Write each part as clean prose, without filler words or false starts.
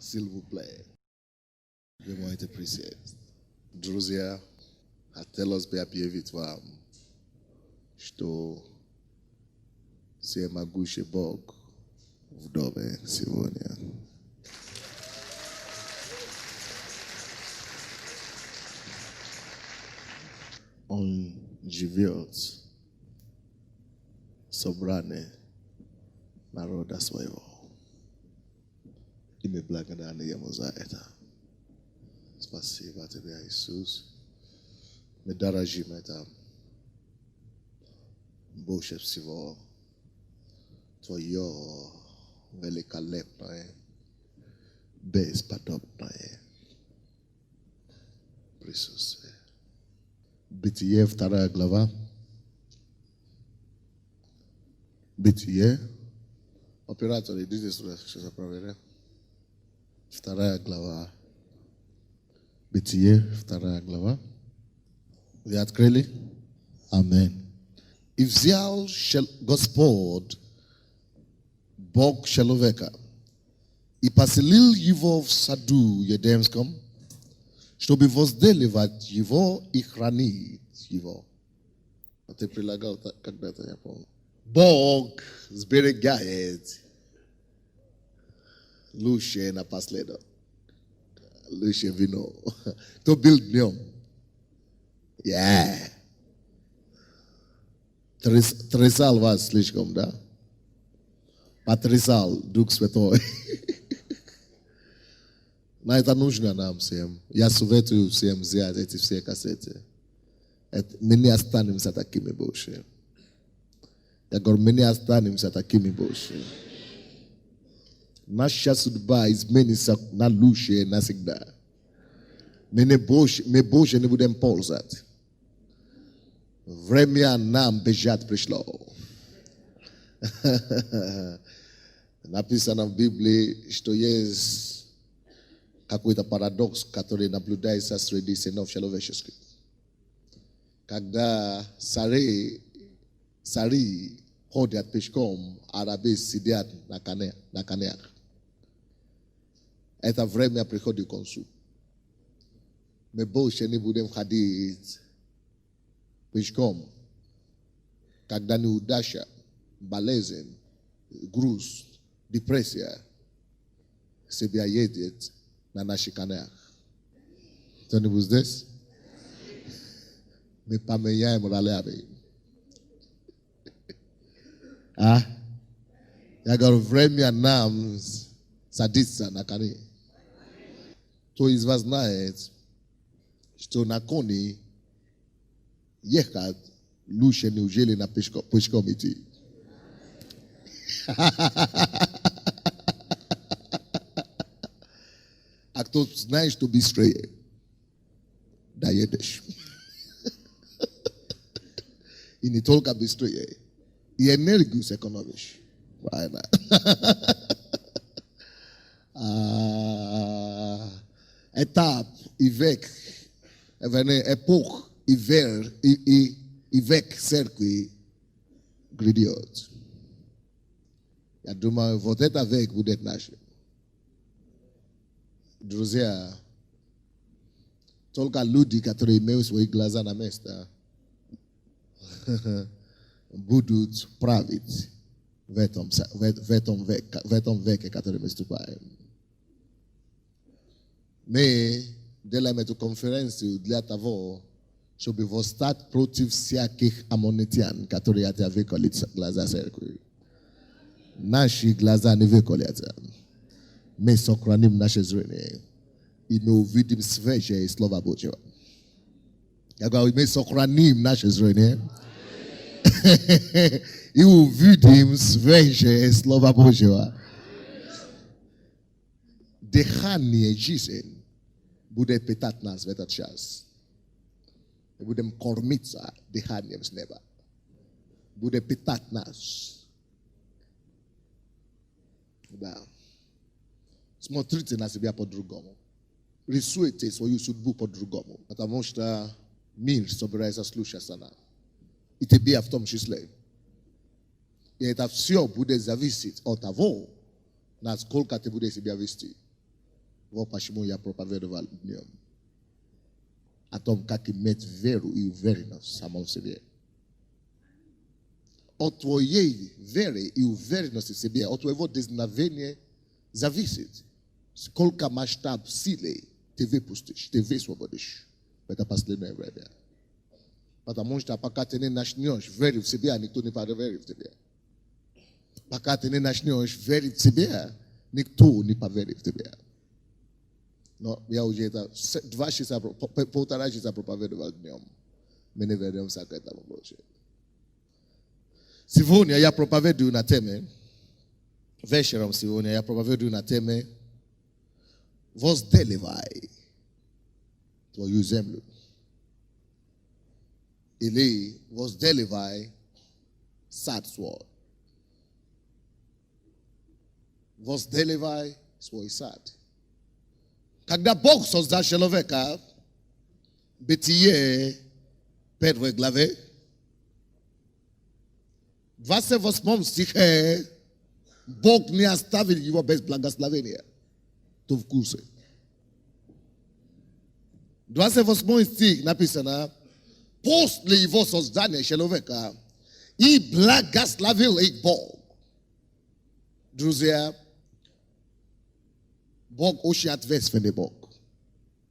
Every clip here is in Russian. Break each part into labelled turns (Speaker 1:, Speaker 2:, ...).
Speaker 1: S'il vous plaît. Vraiment été précieux. Друзья, хотелось бы объявить вам, что всемогущий Бог в доме сегодня. Он живет в собрании народа своего. И мы благодарны Ему за это. Спасибо тебе, Иисус. Мы дорожим это больше всего. Твое великолепное, бесподобное присутствие. Бытие, 2 глава. Бытие. Оператор, идите сюда, сейчас я проверю. 2 глава. Бытие, 2 глава. Вы открыли? Аминь. И взял Господь, Бог человека, и поселил его в саду Едемском, чтобы возделывать его и хранить его. А ты прилагал когда-то, я помню. Бог сберегает лучшее напоследок. Лучшее вино. Кто был днем? Трясал вас слишком, да? Потрясал Дух Святой. Но это нужно нам всем. Я советую всем взять эти все кассеты. Мы не останемся такими больше. Я говорю, мы не останемся такими больше. Наша судьба изменится на лучшее навсегда. Мы больше не будем пользовать. Время нам бежать пришло. Написано в Библии, что есть какой-то парадокс, который наблюдается среди сынов человеческих. Когда цари ходят пешком, а рабы сидят на конях. Это время приходит к концу. Мы больше не будем ходить пешком. Когда неудача, болезнь, груз, депрессия себя едет на наших конях. Кто-нибудь здесь? Мы поменяем ролями. Я говорю, время нам садиться на коне. Кто из вас знает, что на коне ехать лучше, неужели на пешком идти? А кто знает, что быстрее? Доедешь. И не только быстрее. И энергию сэкономишь. Правильно. Étape, époque, évêque, cercle, grédiote. Я думаю, вот это век будет наш. Друзья, только люди, которые имеют свои глаза на место, будут править в этом веке, который мы вступаем. Мы делаем эту конференцию для того, чтобы восстать против всяких аммонитян, которые отвлекали глаза церкви. Наши глаза не выколятся. Мы сохраним наше зрение. И мы увидим свежее Слово Божьего. Я говорю, мы сохраним наше зрение. И увидим свежее Слово Божьего. Дыхание жизни будет питать нас в этот час. Мы будем кормиться дыханием с неба. Будет питать нас. Да. Смотрите на себя по-другому. Рисуйте свою судьбу по-другому. Потому что мир собирается слушаться нас. И тебе в том числе. И это все будет зависеть от того, насколько ты будешь себя вести. Vou para Shimon e a própria verdade. Atom que met veru e verinos samon sebie. Otwoje vere e verinos sebie. Otwoevo desnavenie zavisit. Kolka mastab sile TV pustish, TV swobodish. Beta pasle no evrebe. Pata monsta pakatene nashniosh veri sebie nikto ni para veri sebie. Pakatene nashniosh veri sebie nikto ni pa veri sebie. No, ja už je ta, dvaši sa, poutarači sa propovedovali dňom. Mene verjam saketa mu Bože. Sivonia ja propoveduju na teme, večerom Sivonia ja propoveduju na teme, vozdelivaj tvoju zemlju. Ili vozdelivaj sad svoj. Vozdelivaj svoj sad. Когда Бог создал человека, Бытие, 1 главе, 28 стихе, Бог не оставил его без благословения. То в курсе. 28 стих написано, после его создания человека, и благословил их Бог. Друзья, Бог очень ответственный Бог.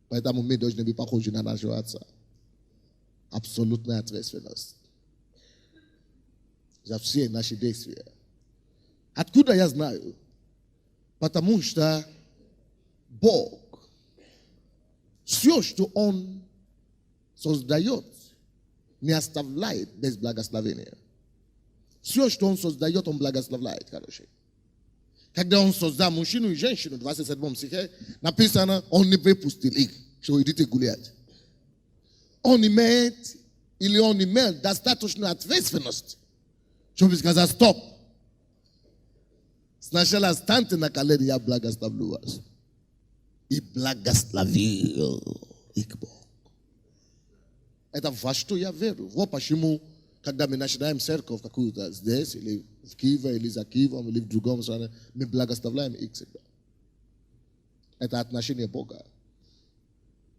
Speaker 1: Поэтому мы должны быть похожи на нашего Отца. Абсолютная ответственность за все наши действия. Откуда я знаю? Потому что Бог, все, что Он создает, не оставляет без благословения. Все, что Он создает, Он благословляет, короче. Когда Он создал мужчину и женщину, в 27 стихе, написано, Он не выпустил их, чтобы идите гулять. Он имеет, или Он имел достаточную ответственность, чтобы сказать, стоп. Сначала станьте на колени, я благословлю вас. И благословил их Бог. Это во что я верю. Вот почему, когда мы начинаем церковь какую-то здесь, или в Киеве, или за Киевом, или в другом стране, мы благословляем их всегда. Это отношение Бога.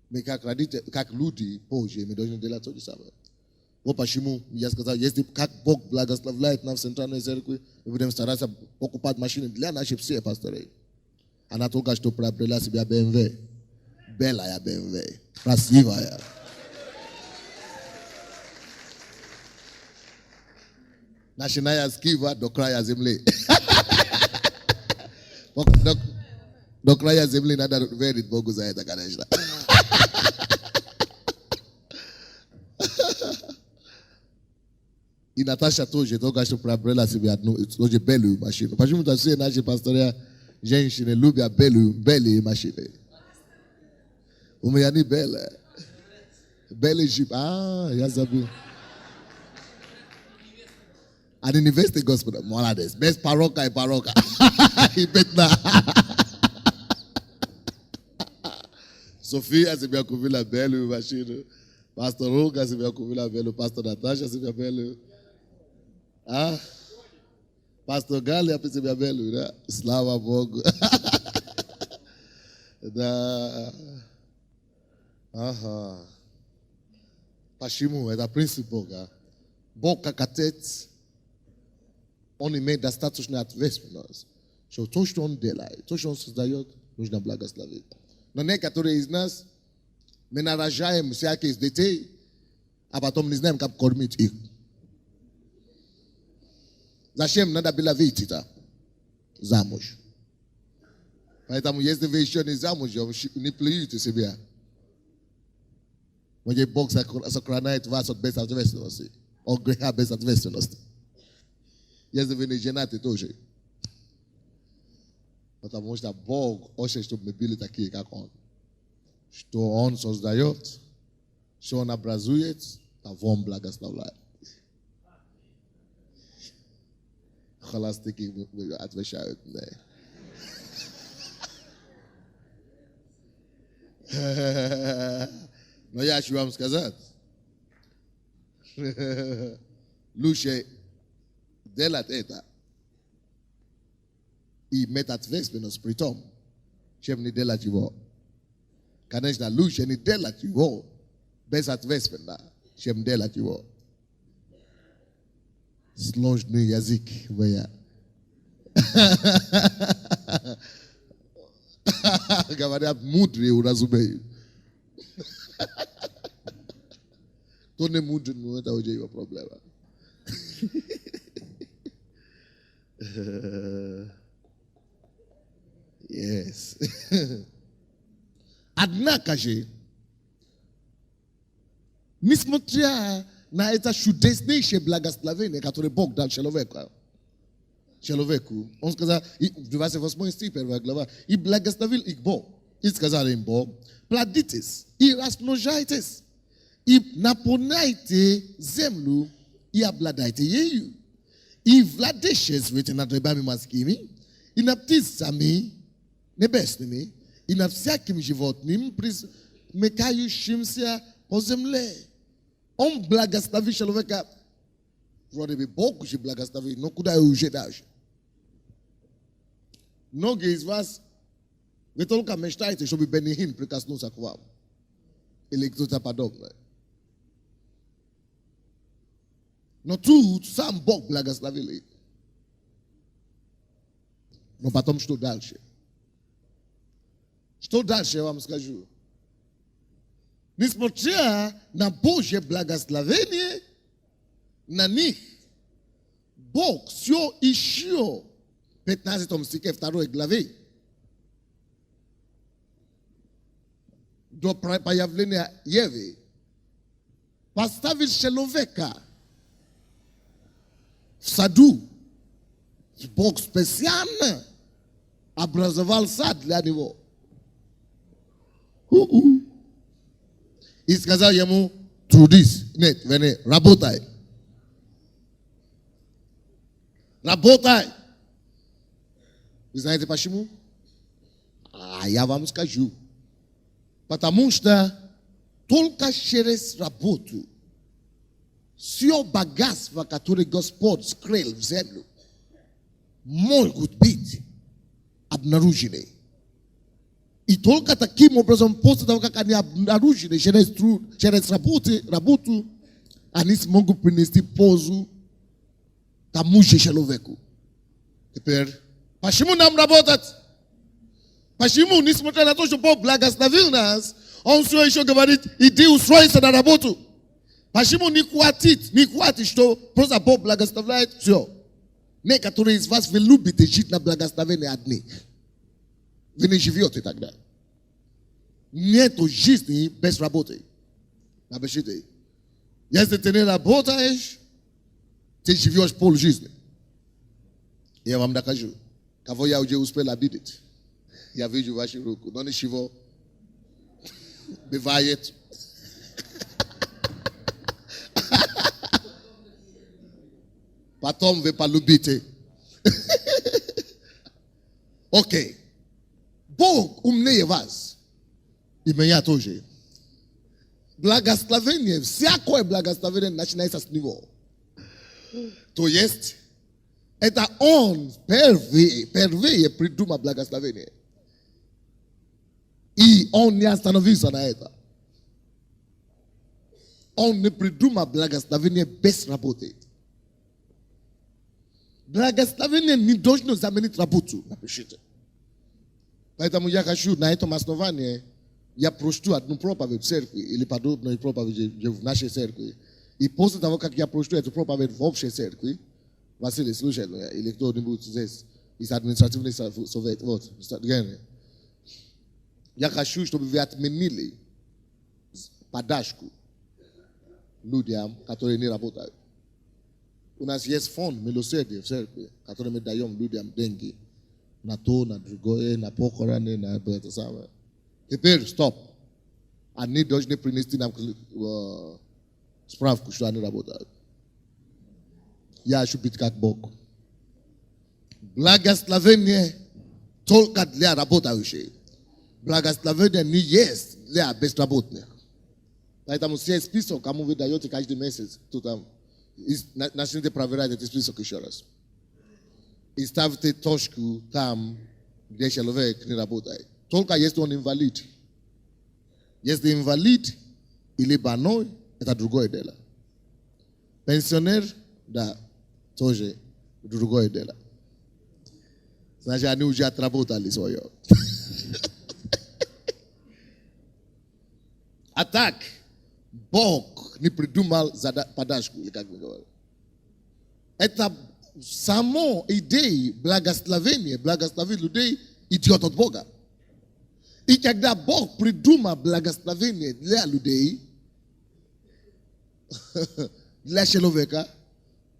Speaker 1: Мы как родители, как люди Божьи, мы должны делать то же самое. Вот почему я сказал, если как Бог благословляет нас в центральной церкви, мы будем стараться покупать машины для наших всех пасторей. Она только что приобрела себе BMW. Белая BMW. Красивая. Начиная с Киева до края земли. До края земли надо верить Богу за это, конечно. И Наташа тоже только что приобрела себе одну тоже белую машину. Почему-то все наши пасторы, женщины любят белые машины. У меня не белая. Белый джип. Я забыл. A din investe gospodă, молодец. Без порока и порока. И бедна. Sofia se mi-a cuvit la belul mașină. Pastor Ruga se mi-a cuvit la belul. Pastor Natasha se mi-a belul. Pastor Galia se mi-a belul. Da? Slava Bogu. Da. Aha. Почему? Это принцип Бога. Бог как Отец, Он имеет достаточную ответственность. Что то, что Он делает, то, что Он создает, нужно благословить. Но некоторые из нас, мы нарожаем всяких детей, а потом не знаем, как кормить их. Зачем надо было выйти замуж? Поэтому, если вы еще не замужем, не плюйте себя. When Бог сохраняет вас от безответственности, от греха безответственности. Если вы не женаты тоже. Потому что Бог хочет, чтобы мы были такие, как Он. Что Он создает, что Он образует, того Он благословляет. Холостяки отвечают, да. Но я хочу вам сказать, лучше делать это и иметь ответственность при том, Shem ni dela chivo. Kanesh na lu shem ni dela chivo. Besat vespenda. Shem dela chivo. Slonj ni yazik veya. Gavada mudri urazubei. Tone mudri não tá hoje o problema. Yes. Adna kaje. Mismotria na eta shudesne she blaga slavene katore bog dal cheloveka. Cheloveku. Ons kaza du vas vos mo stiper va glava. I blaga slavil ikbo. Is kaza imbo. Pladitis. I rasnojaitis. I naponaite zemlu. I abladaite yeyu. I vladeshes wete na trebami maskimi. I naptis sami. Nebesnimi. I napsiakim životnim. Pris mekayu shimsia pozemle. On blaga slavi cheloveka. Vrode bi boku shi blaga slavi. No kuda ujedaj. Noge iz vas. Vetolka meštajte što bi benihin prikasnu sa kvam. Ili kto ta podobne. No tu sam Bog благословили. Но потом что дальше? Что дальше я вам скажу? Несмотря на Божье благословение, на них Бог все еще в 15 стихе 2 главы до появления Евы поставил человека в саду. Бог специально образовал сад для него. И сказал ему, трудись, нет, вернее, работай. Работай. Вы знаете почему? А я вам скажу. Потому что только через работу все богатства, которые Господь скрыл в землю, могут быть обнаружены. И только таким образом, после того, как они обнаружены через работу, они смогут принести пользу тому же человеку. Теперь, почему нам работать? Почему, несмотря на то, что Бог благословил нас, Он все еще говорит, иди устройся на работу. Почему не хватит, что просто Бог благословляет все. Некоторые из вас, вы любите жить на благословении одни. Вы не живете тогда. Нет жизни без работы. Напишите. Если ты не работаешь, ты живешь полжизни. Я вам докажу. Кого я уже успел обидеть. Я вижу вашу руку. Но ничего. Бывает. Потом вы полюбите. Окей. Бог умнее вас. И меня тоже. Благословение, всякое благословение начинается с него. То есть, это Он впервые придумал благословение. И Он не остановился на это. Он не придумал благословение без работы. Благословение не должно заменить работу. Напишите. Поэтому я хочу на этом основании, я прочту одну проповедь в церкви, или подобную проповедь в нашей церкви. И после того, как я прочту эту проповедь в общей церкви, Василий, слушай, или кто-нибудь здесь из административных советов, вот, я хочу, чтобы вы отменили подачку людям, которые не работают. У нас есть фонд милосердия в церкви, который мы даем людям деньги на то, на другое, на похороны, на это самое. Теперь стоп. Они должны принести нам справку, что они работают. Я хочу быть как Бог. Благословение только для работающих. Благословение не есть для безработных. Поэтому все список, кому вы даете каждый месяц, кто там, начните проверять этот список еще раз. И ставьте точку там, где человек не работает. Только есть он инвалид. Если инвалид или больной, это другое дело. Пенсионер, да, тоже другое дело. Значит, они уже отработали свое. А так, Бог не придумал подачку, или как мы говорим. Это само идея благословения, благословить людей идет от Бога. И когда Бог придумал благословение для людей, для человека,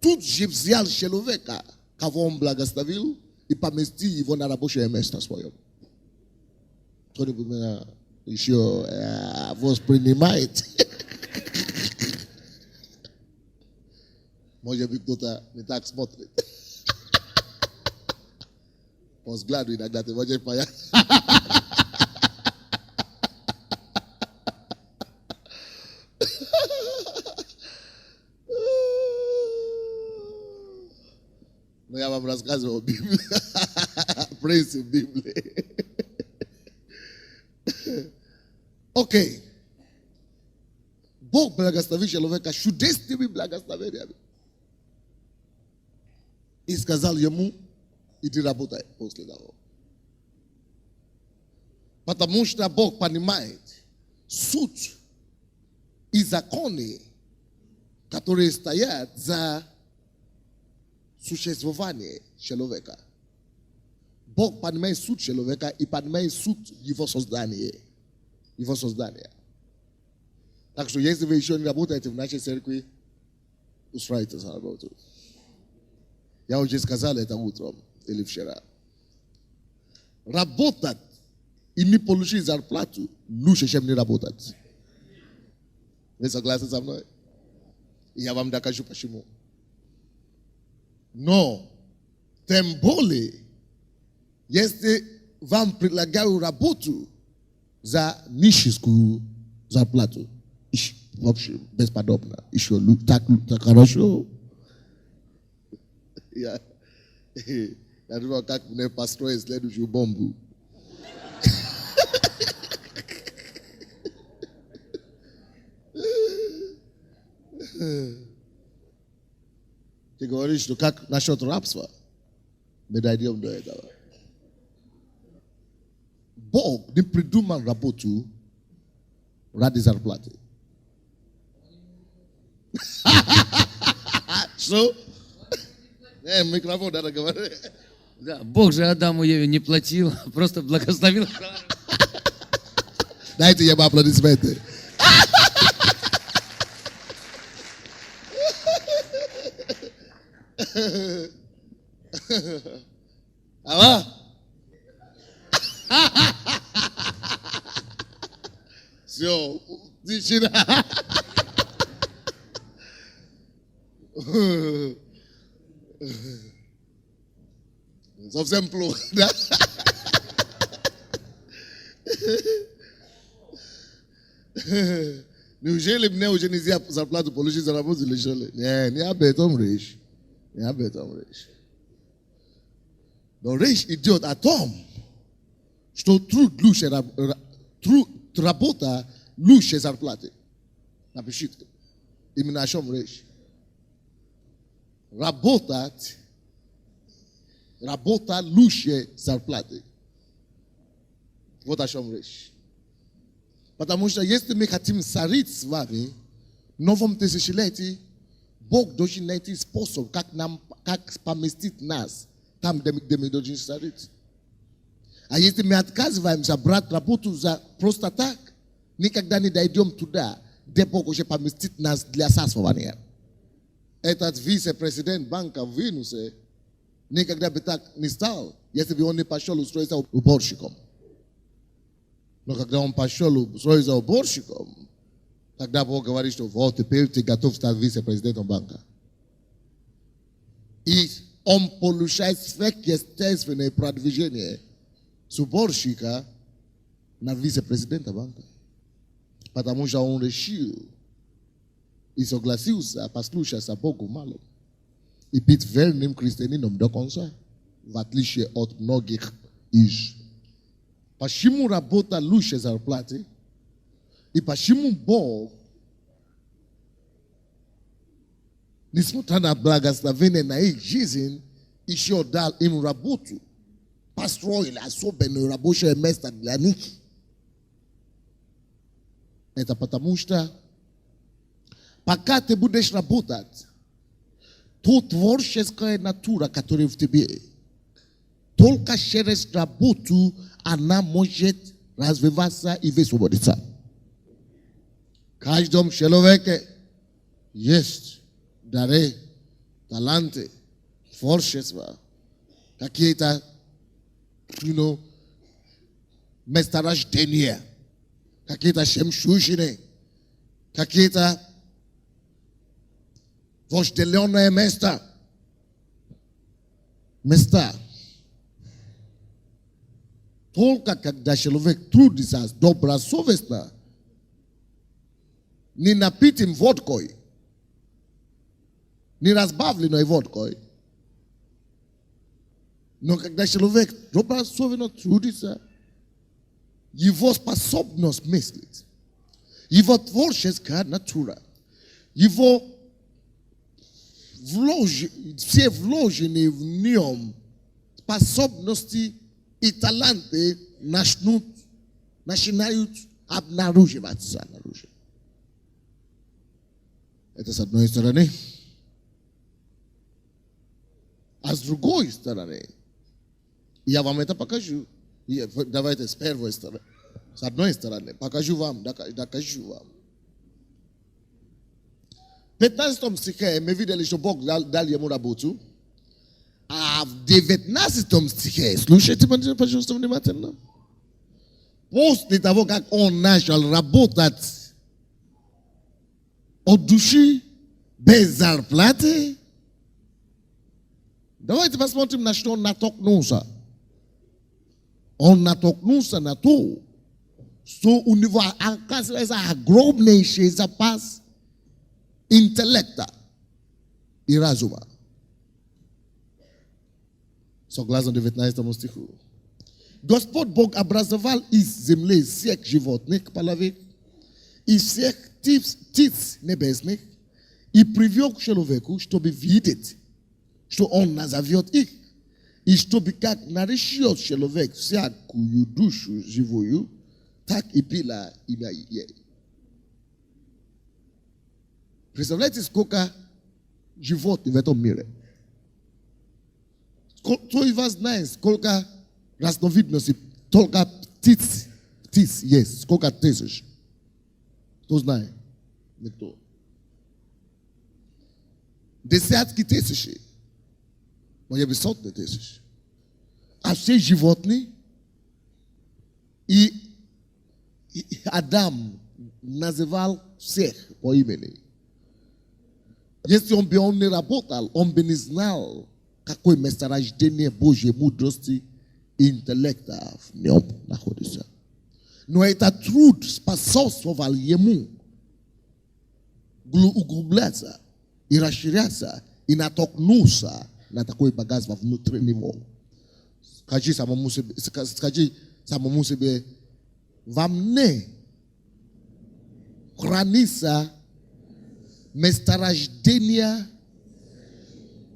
Speaker 1: тут же взял человека, кого он благословил, и поместил его на рабочее место свое. Кто-нибудь меня еще воспринимает? Может быть, кто-то не так смотрит. По взгляду иногда ты можешь понять. Но я вам рассказывал Библию. Принцип Библии. Окей. Бог благословил человека чудесными благословениями. И сказал ему, иди работай после того. Потому что Бог понимает суд и законы, которые стоят за существование человека. Бог понимает суд человека и понимает суд его создания. Его создания. Так что если вы еще не работаете в нашей церкви, устраивайтесь на работу. Я уже сказал это утром или вчера. Работать и не получить зарплату лучше, чем не работать. Вы согласны со мной? Я вам докажу почему. Но, тем более, если вам предлагают работу за нищенскую зарплату, вообще бесподобно, еще так хорошо. Я думаю, как мне построить следующую бомбу. Ты говоришь, что как насчет рабства? Мы дойдем до этого. Бог не придумал работу ради зарплаты. Что? Микрофон надо говорить.
Speaker 2: Да, Бог же Адаму Еве не платил, просто благословил.
Speaker 1: Дайте ему аплодисменты. Алло? Все, тишина. Совсем плохо, да? Неужели мне уже нельзя зарплату получить за работу или что ли? Не об этом речь. Не об этом речь. Но речь идет о том, что труд лучше, работа лучше зарплаты. Напишите. Именно о чем речь. Работа лучше зарплаты. Вот о чем речь. Потому что если мы хотим царить с вами в новом тысячелетии, Бог должен найти способ, как поместить нас там, где мы должны царить. А если мы отказываемся брать работу за просто так, никогда не дойдем туда, где Бог уже поместит нас для царствования. Этот вице-президент банка в Винусе никогда бы так не стал, если бы он не пошел устроиться уборщиком. Но когда он пошел устроиться уборщиком, тогда Бог говорит, что вот теперь ты готов стать вице-президентом банка. И он получает сверхъестественное продвижение с уборщика на вице-президента банка. Потому что он решил и согласился послушаться Богу малым. И быть верным христианином до конца, в отличие от многих из Pashimu rabota luche zarplate. E pashimu bo. Nismutana blagas la vene na jizin. Isho dal im rabotu. Pastro il a sobe no raboshe mesta blaniki. Eta patamushta. Pakate budesh rabotat. Tot tворческая натура, которая в тебе. Только через работу она может развиваться и высвободиться. В каждом человеке есть дары, таланты, творчество, какие-то, месторождения, какие-то жемчужины, какие-то вожделенные места. Только когда человек трудится добросовестно, не напитым водкой, не разбавленной водкой, но когда человек добросовестно трудится, его способность мыслить, его творческая натура, его все вложенные в нем способности и таланты начинают обнаруживаться наружу. Это с одной стороны. А с другой стороны, я вам это покажу. Давайте с первой стороны. С одной стороны, покажу вам, докажу вам. В 15 стихе мы видели, что Бог дал ему работу. А в 19 стихе, слушайте, пожалуйста, внимательно. После того, как он начал работать от души, без зарплаты, давайте посмотрим, на что он натолкнулся. Он натолкнулся на то, что у него оказывается огромнейший запас интеллекта и разума. Согласно 19 стиху. Господь Бог образовал из земли всех животных половых и всех птиц небесных и привел к человеку, чтобы видеть, что он назовет их, и чтобы как наречет человек всякую душу живую, так и пила имя ей. Представляете, сколько животных в этом мире? Кто из вас знает, сколько разновидностей, только птиц есть, сколько тысяч? Кто знает? Никто. Десятки тысяч. Может быть, сотни тысяч. А все животные, и Адам называл всех по имени. Если он бы не работал, он бы не знал, какое месторождение Божьей мудрости и интеллекта в нем находится. Но этот труд способствовал ему углубляться и расширяться, и натолкнуться на такое богатство внутри него. Скажи самому себе, во мне хранится месторождение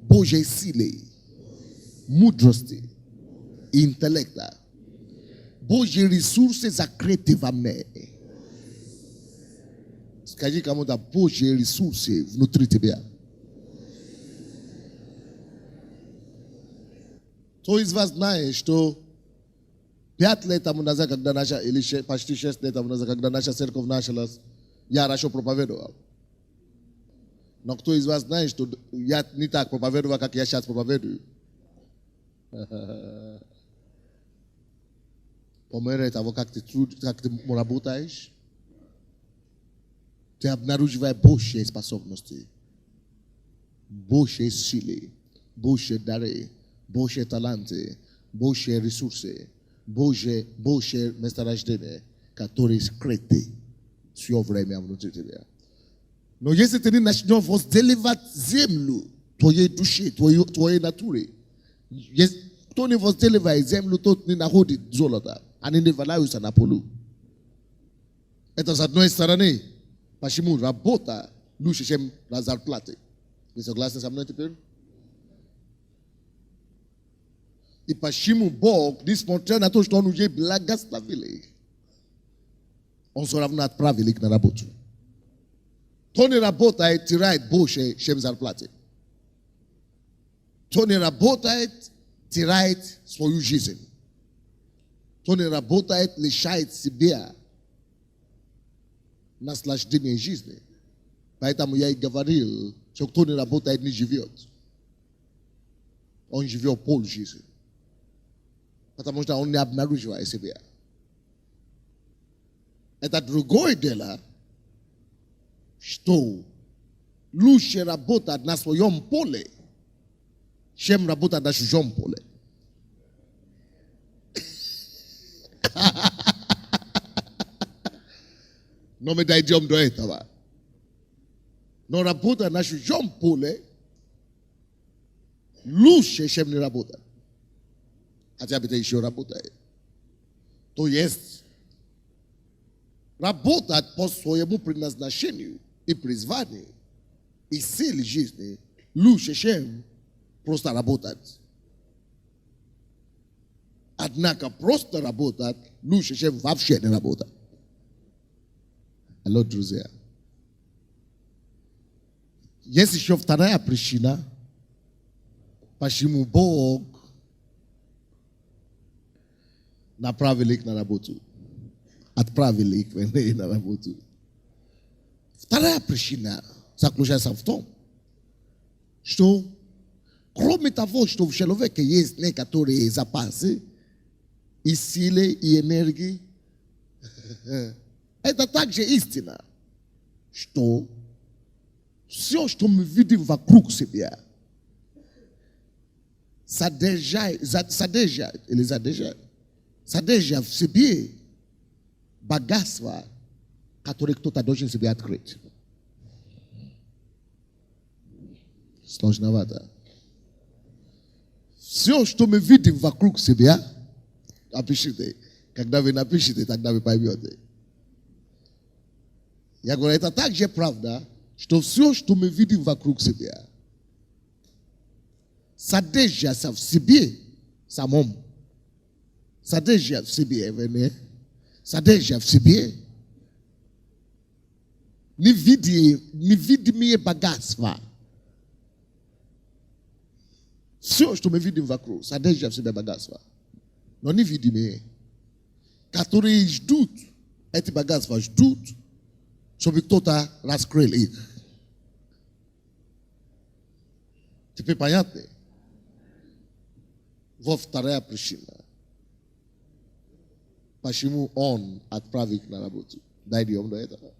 Speaker 1: Божьей силы, мудрости и интеллекта. Божьи ресурсы закрыты во мне. Скажи кому-то, Божьи ресурсы внутри тебя. Кто из вас знает, что 5 лет тому назад, когда наша, или почти 6 лет тому назад, когда наша церковь началась, я хорошо проповедовал. Но кто из вас знает, что я не так проповедовал, как я сейчас проповедую? По мере того, как ты работаешь, ты обнаруживаешь Божьи способности, Божьи силы, Божьи дары, Божьи таланты, Божьи ресурсы, Божьи месторождения, которые скрыты все время внутри тебя. Но если ты не начнешь возделывать землю твоей души, твоей натуры, кто не возделывает землю, тот не находит золото. Aninde valayo sa napolo. Ito sa noy sarane. Pashimu rabota lu shishem razar plate. Nisa glasses am noite per. E pashimu bog dis montre na to stonu je blagas la vile. On se ravnat pravilik na rabotu. Tony rabota e tirait boshe shem zar plate. Tony rabota e tirait svoju jizem. Tony rabota e le shait sibia. Nas lash dine jizne. Paita mulher gavaril, chok Tony rabota e ni jiviot. On jivio pol jizem. Потому что он не обнаруживает себя. Это другое дело, что лучше работать на своем поле, чем работать на чужом поле. Но мы дойдем до этого. Но работать на чужом поле лучше, чем не работать. Хотя бы ты еще работает. То есть работать по своему предназначению и призванию и силе жизни лучше, чем просто работать. Однако просто работать лучше, чем вообще не работать. Алло, друзья. Есть еще вторая причина, почему Бог направили их на работу. Отправили их на работу. Вторая причина заключается в том, что кроме того, что в человеке есть некоторые запасы и силы, и энергии, это также истина, что все, что мы видим вокруг себя, содержит в себе богатство, которое кто-то должен себе открыть. Сложновато. Все, что мы видим вокруг себя, напишите. Когда вы напишите, тогда вы поймете. Я говорю, это также правда, что все, что мы видим вокруг себя, содержится в себе самом. Содержит в себе, содержит в себе невидимые богатства. Все, что мы видим вокруг, содержит в себе богатства. Но невидимые, которые ждут, эти богатства ждут, чтобы кто-то раскрыл их. Теперь понятно? Вот вторая причина. Почему он отправил их на работу? Дойдем до этого.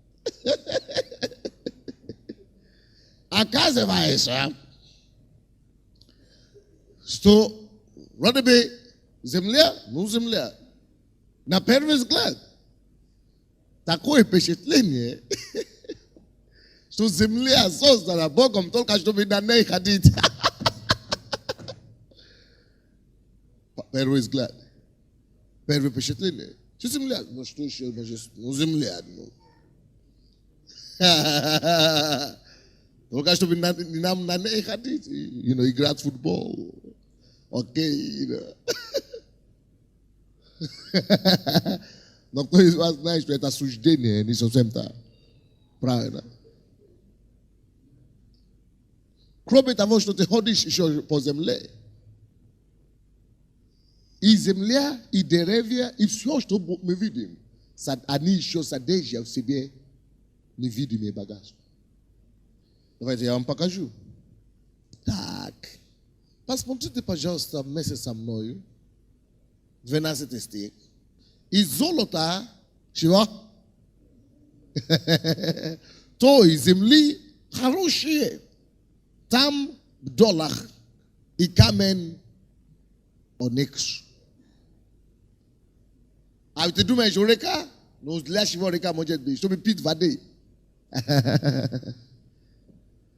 Speaker 1: Оказывается, что вроде бы земля, на первый взгляд, такое впечатление, что земля создана Богом только чтобы на ней ходить. Первый взгляд. Первое впечатление. Что земля? Ну что еще? Ну земля. Только чтобы нам на ней ходить. Играть в футбол. Окей. Но кто из вас знает, что это осуждение не совсем так. Правильно. Кроме того, что ты ходишь еще по земле, и земля, и деревья, и все, что мы видим, они еще содержат в себе невидимые богатства. Давайте я вам покажу. Так. Посмотрите, пожалуйста, вместе со мною. 12 стих. И золото, чего? Той земли хорошие. Там доллар и камень оникс. А ты думаешь, река? Ну, для чего река может быть? Чтобы пить воды.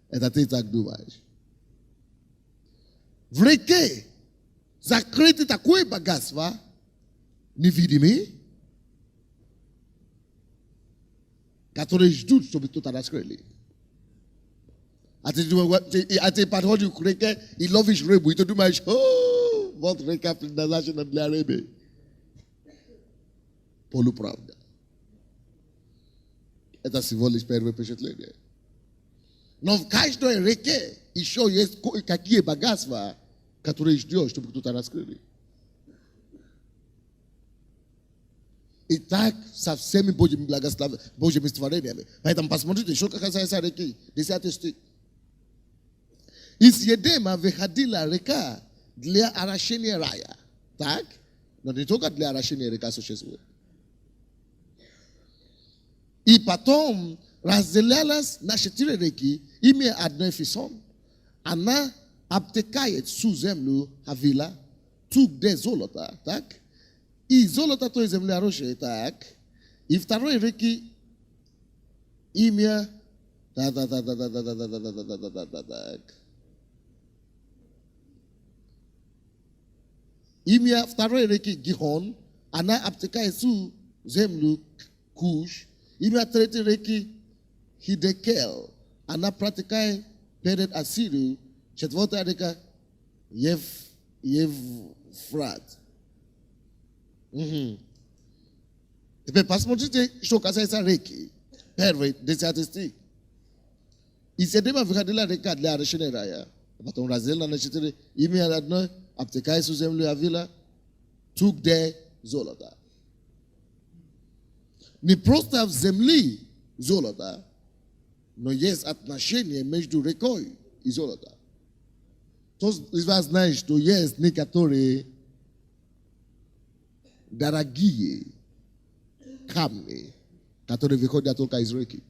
Speaker 1: Это ты так думаешь. В реке закрыто такое богатство, невидимый, который ждут, чтобы кто-то раскрыли. А ты подходишь к реке и ловишь рыбу, и ты думаешь, о, вот река предназначена для рыбы. Полуправда. Это всего лишь первое впечатление. Но в каждой реке еще есть какие богатства, которые ждешь, чтобы кто-то раскрыли. И так со всеми Божьими творениями. Поэтому посмотрите, что касается реки. 10 стих. Из Едема выходила река для орошения рая. Так? Но не только для орошения река существует. И потом разделялась на 4 реки, имея одной фесон. Она обтекает всю землю Хавила, тук де золота, так? И золото той земля рощи, так? И второй реки имя, так. Имя второй реки Гихон, она обтекает всю землю Куш. Имя третьей реки Хидекел, она протекает перед Ассирию. Четвертая река Евфрат. Теперь посмотрите, что касается реки. Первый, 10 стих. Из Едема выходила река для орошения рая. Потом разделена на 4. Имя одной обтекает всю землю Авила, тук де золота. Не просто в земле золото, но есть отношение между рекой и золотом. Кто из вас знает, что есть некоторые дорогие камни, которые выходят только из реки?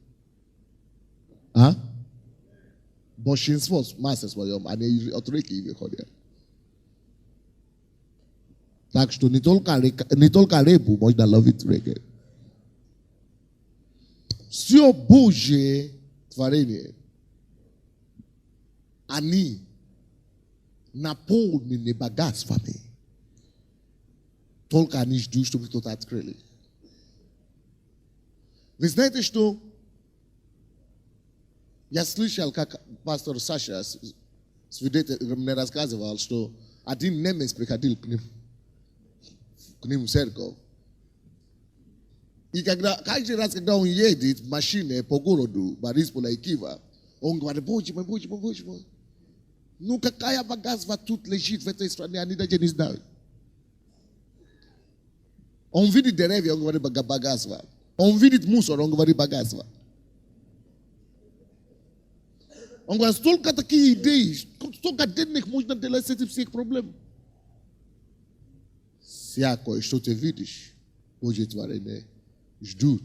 Speaker 1: А? Большинство массы своем, они от реки выходят. Так что не только рыбу можно ловить в реке. Все Божье творение, они наполнены богатствами. Только они ждут, чтобы кто-то открыли. Вы знаете, что я слышал, как пастор Саша мне рассказывал, что один немец приходил к ним в церковь. И каждый раз, когда он едет в машине по городу, Бориспола и Киева, он говорит, Боже мой. Ну какая богатство тут лежит в этой стране, они даже не знают. Он видит деревья, он говорит богатство. Он видит мусор, он говорит богатство. Он говорит, столько такие идеи, столько денег можно делать с этим всех проблем. Всякое, что ты видишь, Божье творение, ждут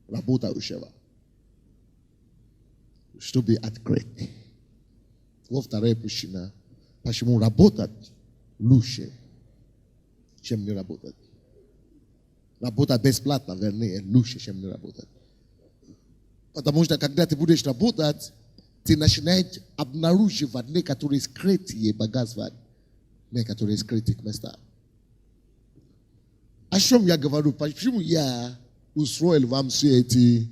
Speaker 1: работающего, чтобы открыть. Вот вторая причина, почему работать лучше, чем не работать. Работать бесплатно, вернее, лучше, чем не работать. Потому что когда ты будешь работать, ты начинаешь обнаруживать некоторые скрытые богатства, некоторые скрытые места. О чем я говорю? Почему я устроил вам все эти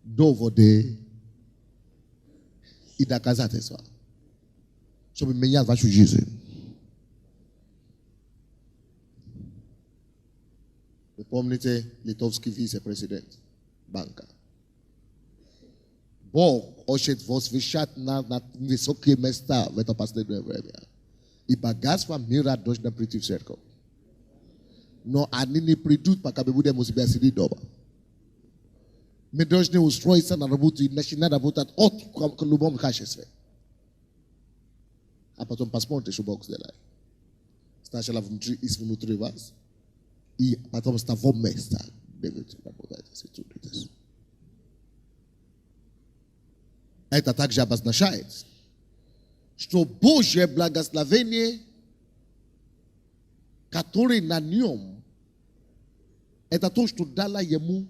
Speaker 1: доводы и доказательства, чтобы менять вашу жизнь? Вы помните литовский вице-президент банка? Бог хочет возвышать на высокие места в это последнее время. И богатство мира должно прийти в церковь. Но они не придут, пока мы будем у себя сидеть дома. Мы должны устроиться на работу и начинать работать в любом качестве. А потом посмотрите, что Бог сделает. Сначала внутри вас. И потом с того места будете работать. Это также обозначает, что Божье благословение, которое на нем, это то, что дало ему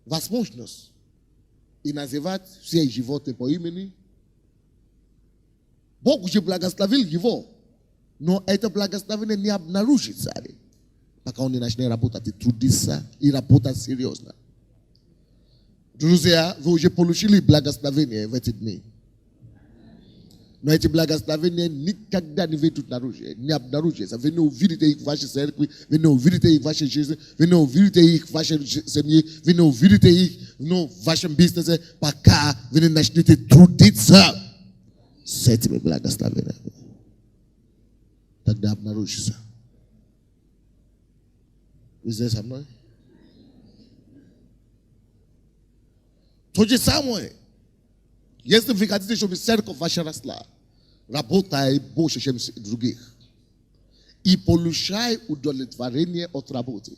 Speaker 1: возможность и называть все животные по имени, Bog je благословил его, но это благословение не обнаружит царь. Пока он не начнет работать и трудиться, и работать серьезно. Друзья, вы уже получили благословение в эти дни. Но эти благословения никогда не выйдут наружу, не обнаружатся. Вы не увидите их в вашей церкви, вы не увидите их в вашей жизни, вы не увидите их в вашей семье, вы не увидите их в вашем бизнесе, пока вы не начнете трудиться с этими благословениями. Тогда обнаружится. Вы здесь со мной? То же самое. Если вы хотите, чтобы церковь ваша росла, работай больше, чем других. И получай удовлетворение от работы.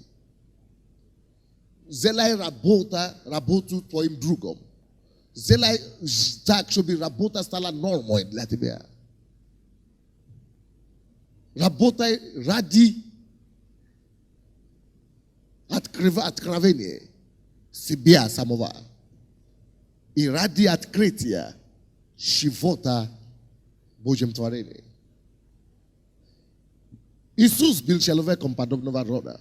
Speaker 1: Сделай работу твоим другом. Сделай так, чтобы работа стала нормой для тебя. Работай ради откровения себя самого. И ради открытия чего-то в Божьем творении. Иисус был человеком подобного рода.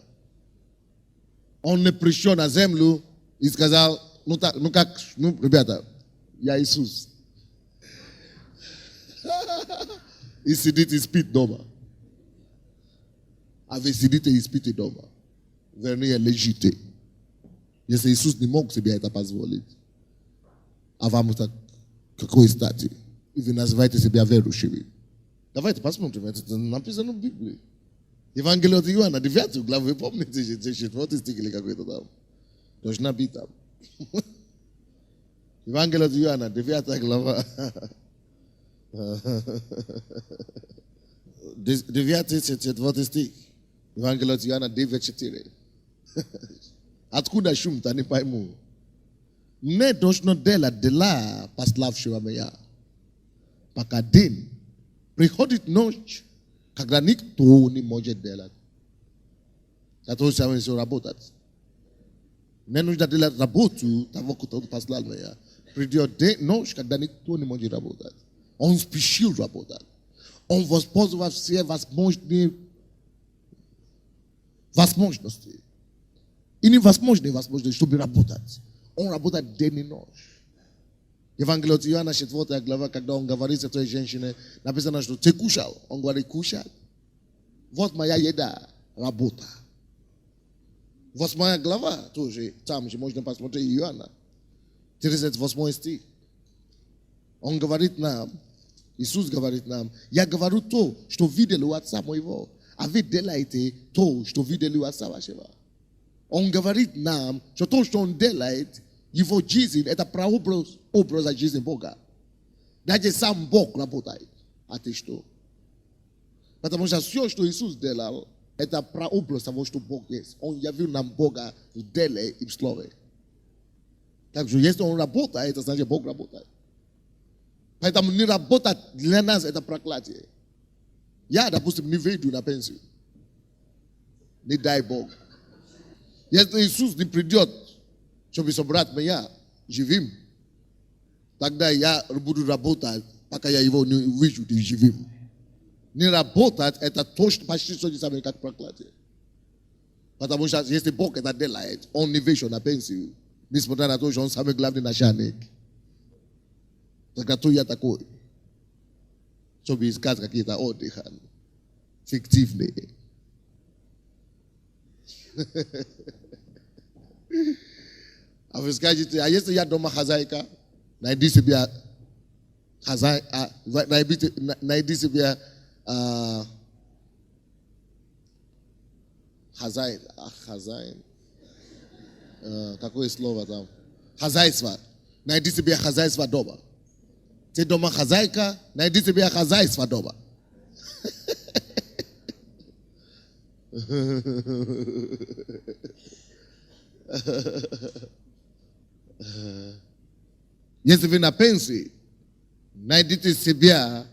Speaker 1: Он не пришел на землю и сказал, ребята, я Иисус. И сидит и спит дома. А вы сидите и спите дома. Вернее, лежите. Если Иисус не мог себе это позволить. А вам так, какой стати? И вы называете себя верующими. Давайте посмотрим, это написано в Библии. Евангелие от Иоанна, 9 главу, вы помните, 4 стих или какой-то там. Должна быть там. Евангелие от Иоанна, 9 глава. 9 стих. Евангелие от Иоанна, 9:4. Откуда шум-то, не пойму. Не должно делать дела, пославшего меня. Пока день приходит ночь, когда никто не может делать. Это самое все работать. Не нужно делать работу того, кто послал меня. Придет ночь, когда никто не может работать. Он спешил работать. Он воспользовал все возможности. И невозможно, чтобы работать. Он работает день и ночь. Евангелие от Иоанна, 4 глава, когда он говорит с этой женщиной, написано, что ты кушал. Он говорит, кушал. Вот моя еда, работа. 8 глава тоже, там же можно посмотреть Иоанна. 38 стих. Он говорит нам, Иисус говорит нам, я говорю то, что видели у Отца моего, а вы делаете то, что видели у Отца вашего. Он говорит нам, что то, что он делает, его жизнь, это прообраз жизни Бога. Даже сам Бог работает. А ты что? Потому что все, что Иисус делал, это прообраз того, что Бог есть. Он явил нам Бога в деле и в слове. Так что если он работает, это значит Бог работает. Поэтому не работать для нас это проклятие. Я, допустим, не выйду на пенсию. Не дай Бог. Если Иисус не придет, чтобы собрать меня живым, тогда я буду работать, пока я его не увижу живым. Не работать, это точно почти то же самое, как проклятие. Потому что если Бог это делает, он не вышел на пенсию, несмотря на то, что он самый главный начальник. Тогда то я такой. Чтобы искать какие-то отдыхи фиктивные. А вы скажете, а если я дома хозяйка, найди себе хозяин. Какое слово там? Хозяйство. Найди себе хозяйство дома. Ты дома хозяйка, найди себе хозяйство дома. Если вы на пенсии, найдите себе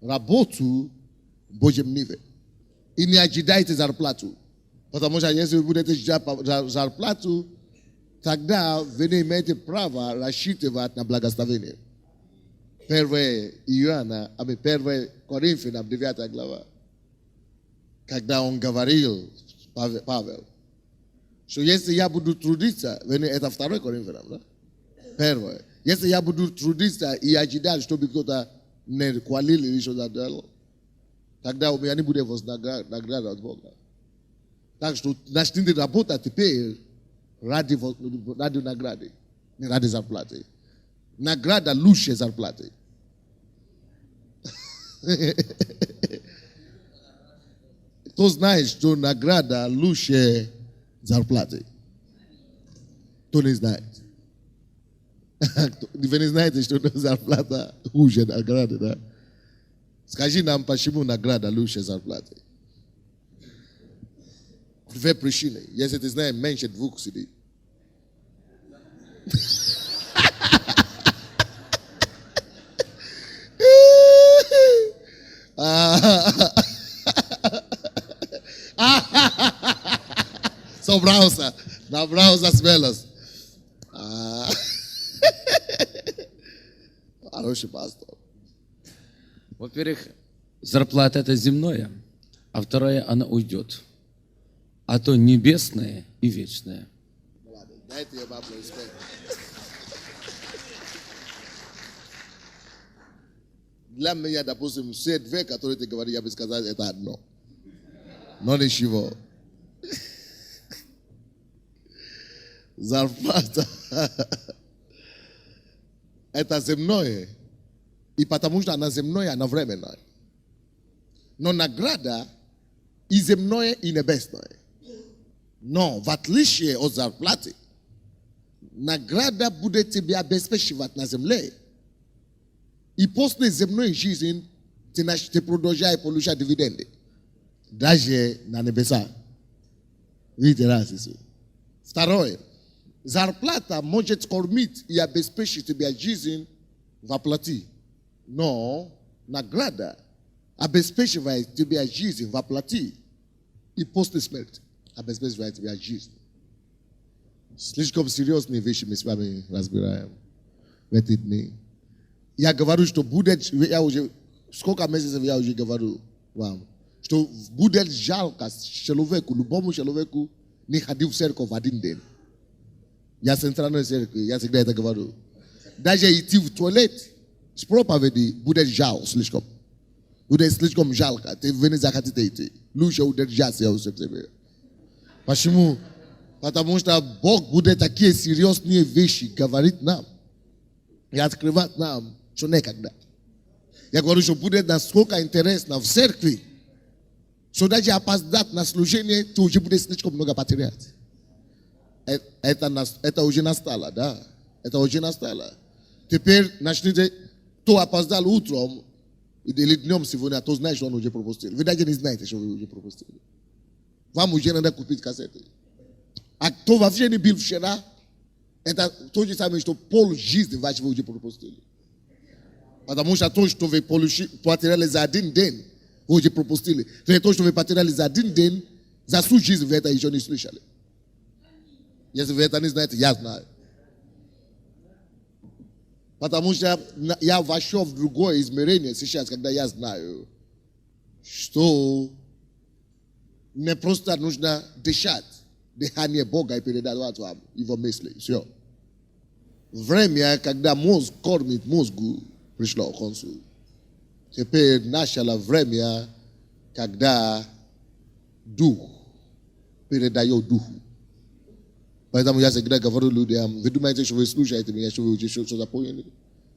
Speaker 1: работу в Божьем ниве. И не ожидайте зарплату. Потому что если вы будете ждать зарплату, тогда вы не имеете права рассчитывать на благословение. Первая Иоанна, первая Коринфянам, 9 глава, когда он говорил, Павел, что если я буду трудиться, это 2 Коринфянам, да? Первое. Если я буду трудиться и ожидать, чтобы кто-то не хвалил или что-то делал, тогда у меня не будет награда от Бога. Так что начните работать теперь ради награды, не ради зарплаты. Награда лучше зарплаты. Кто знает, что награда лучше зарплаты? Кто не знает? Вы не знаете, что зарплата хуже награды, да? Скажи нам, почему награда лучше зарплаты? Две причины. Если ты знаешь меньше 2 сидит. Собрался, набрался смелость. Хороший пастор.
Speaker 2: Во-первых, зарплата это земное, а второе, она уйдет. А то небесное и вечное.
Speaker 1: Дайте я Бабло респект. Для меня, допустим, все две, которые ты говоришь, я бы сказал, это одно. Но ничего. Зарплата. Это земное. И потому что она земное, она временная. Но награда и земное, и небесное. Но в отличие от зарплаты, награда будет тебя обеспечивать на земле. И после земной жизни ты продолжаешь получать дивиденды. Даже на небеса. Видите разницу? Второе. Зарплата может кормить и обеспечить тебя жизнь воплоти. Но награда обеспечивает тебя жизнь воплоти и после смерти обеспечивает тебя жизнь. Слишком серьезные вещи мы с вами разбираем в эти дни. Я говорю, что будет, я уже, сколько месяцев я уже говорю вам, что будет жалко человеку, любому человеку не ходить в церковь в один день. Я центральной церкви, я всегда это говорю. Даже идти в туалет, с проповеди будет жалко слишком. Будет слишком жалко. Ты вени захотите идти. Лучше удержаться я у себя. Почему? Потому что Бог будет такие серьезные вещи говорить нам. И открывать нам, что некогда. Я говорю, что будет насколько интересно в церкви, что даже опоздать на служение, ты уже будешь слишком много потерять. Это уже настало, да? Это уже настало. Теперь начните, кто опоздал утром или днем сегодня, то знаешь, что он уже пропустил. Вы даже не знаете, что вы уже пропустили. Вам уже надо купить кассеты. А кто вообще не был вчера, это то же самое, что пол жизни вашего уже пропустили. Потому что то, что вы потеряли за один день, вы уже пропустили. То, что вы потеряли за один день, за всю жизнь вы это еще не слышали. Если вы это не знаете, я знаю. Потому что я вошел в другое измерение сейчас, когда я знаю, что не просто нужно дышать, дыхание Бога и передавать вам его мысли. Все. Время, когда мозг кормит мозгу, пришло к концу. Теперь начало время, когда дух передает духу. Поэтому я всегда говорю людям, вы думаете, что вы слушаете меня, что вы уже что-то поняли?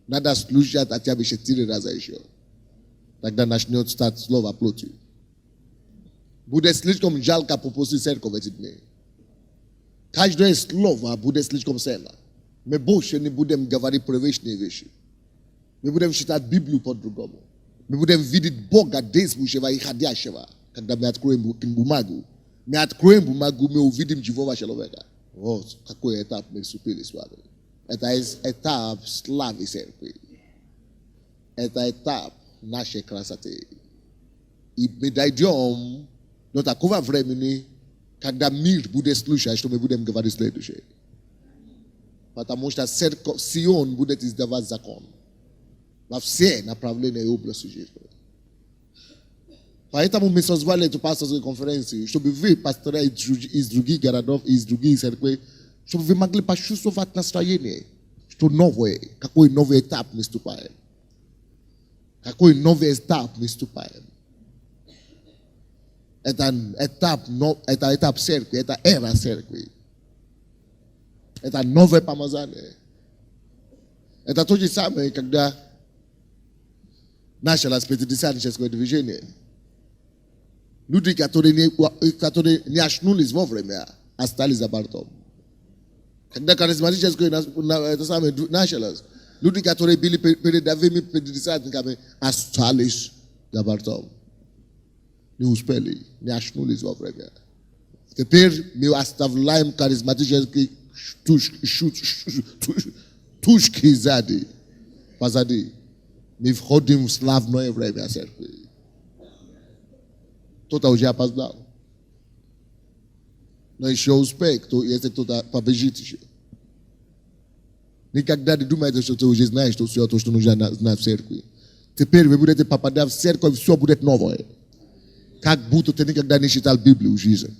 Speaker 1: Надо слушать хотя бы 4 раза еще. Тогда начнет стать слово плотью. Будет слишком жалко пропустить церковь эти дни. Каждое слово будет слишком ценно. Мы больше не будем говорить привычные вещи. Мы будем читать Библию по-другому. Мы будем видеть Бога действующего и ходящего. Когда мы откроем бумагу, мы увидим живого человека. Вот какой этап мы вступили с вами. Это этап славы церкви. Это этап нашей красоты. И мы дойдем до такого времени, когда мир будет слушать, что мы будем говорить следующее. Потому что Сион будет издавать закон. Во все направления и области жизни. Поэтому мы созвали эту пасторскую конференцию, чтобы вы, пастора из других городов, из других церквей, чтобы вы могли почувствовать настроение, что новое, какой новый этап мы вступаем. Какой новый этап мы вступаем. Это этап церкви, это эра церкви. Это новое помазание. Это то же самое, когда началось пятидесятническое движение. Люди, которые не очнулись вовремя, остались за бортом. Когда харизматическое началось, люди, которые были передовыми пятидесятниками, остались за бортом. Не успели, не очнулись вовремя. Теперь мы оставляем харизматические тушки сзади, позади. Мы входим в славное время церкви. Кто-то уже опоздал. Но еще успех, если кто-то побежит еще. Никогда не думайте, что ты уже знаешь все то, что нужно знать в церкви. Теперь вы будете попадать в церковь, все будет новое. Как будто ты никогда не читал Библию в жизни.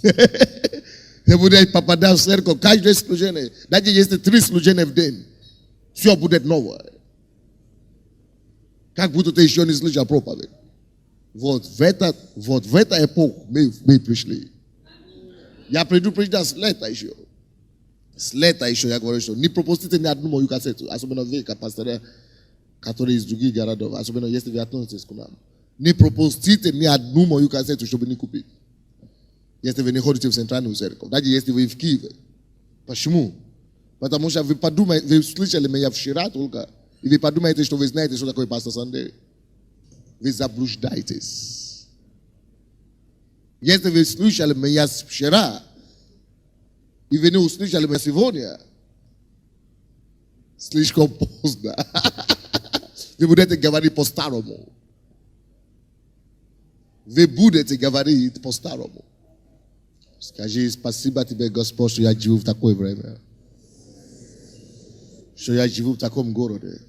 Speaker 1: Ты будешь попадать в церковь, каждое служение, даже если 3 служения в день, все будет новое. Как будто ты еще не слышал проповедь. Вот в эту эпоху мы пришли. Я предупреждал с лета еще. С лета еще я говорю, что не пропустите ни одну мою кассету. Особенно вы, пастора, которые из других городов. Особенно если вы относитесь к нам. Не пропустите ни одну мою кассету, чтобы не купить. Если вы не ходите в центральную церковь. Даже если вы в Киеве. Почему? Потому что вы подумаете, вы слышали меня вчера только, и вы подумаете, что вы знаете, что такое пастор Сандей. Вы заблуждаетесь. Если вы слышали меня вчера, и вы не услышали меня сегодня, слишком поздно. Вы будете говорить по-старому. Вы будете говорить по-старому. Скажи, спасибо тебе, Господь, что я живу в такое время. Что я живу в таком городе.